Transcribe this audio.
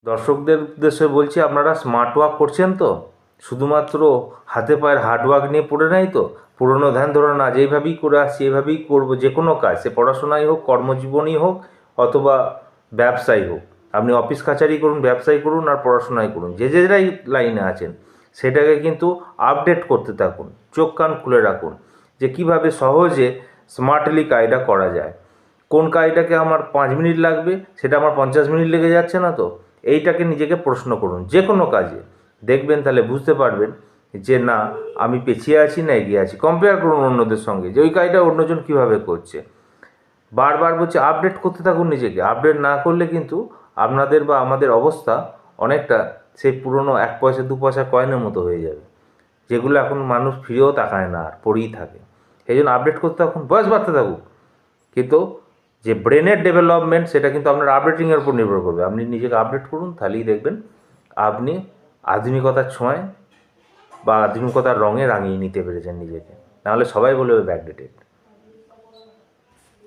দর্শকদের উদ্দেশ্যে বলছি, আপনারা স্মার্ট ওয়ার্ক করছেন তো? শুধুমাত্র হাতে পায়ের হার্ড ওয়ার্ক নিয়ে পড়ে নাই তো? পুরনো ধ্যান ধরুন, আজ এইভাবেই করে আসছি, এইভাবেই করবো। যে কোনো কাজ, সে পড়াশোনাই হোক, কর্মজীবনই হোক, অথবা ব্যবসায়ী হোক, আপনি অফিস কাছারি করুন, ব্যবসায়ী করুন, আর পড়াশোনাই করুন, যে যে লাইনে আছেন সেটাকে কিন্তু আপডেট করতে থাকুন। চোখ কান খুলে রাখুন যে কীভাবে সহজে স্মার্টলি কাজটা করা যায়। কোন কাজটাকে আমার 5 মিনিট লাগবে, সেটা আমার 50 মিনিট লেগে যাচ্ছে না তো? এইটাকে নিজেকে প্রশ্ন করুন যে কোনো কাজে। দেখবেন তাহলে বুঝতে পারবেন যে না, আমি পিছিয়ে আছি না এগিয়ে আছি। কম্পেয়ার করুন অন্যদের সঙ্গে যে ওই কাজটা অন্যজন কীভাবে করছে। বারবার বলছে আপডেট করতে থাকুন নিজেকে। আপডেট না করলে কিন্তু আপনাদের বা আমাদের অবস্থা অনেকটা সেই পুরনো 1 পয়সা 2 পয়সা কয়েনের মতো হয়ে যাবে, যেগুলো এখন মানুষ ফিরেও তাকায় না, আর পড়েই থাকে। এই জন্য আপডেট করতে থাকুন, বয়স বাড়তে থাকুক, কিন্তু যে ব্রেনের ডেভেলপমেন্ট সেটা কিন্তু আপনার আপডেটিংয়ের উপর নির্ভর করবে। আপনি নিজেকে আপডেট করুন, তাহলেই দেখবেন আপনি আধুনিকতার ছোঁয়ায় বা আধুনিকতার রঙে রাঙিয়ে নিতে পেরেছেন নিজেকে। নাহলে সবাই বলবে ব্যাকডেটেড।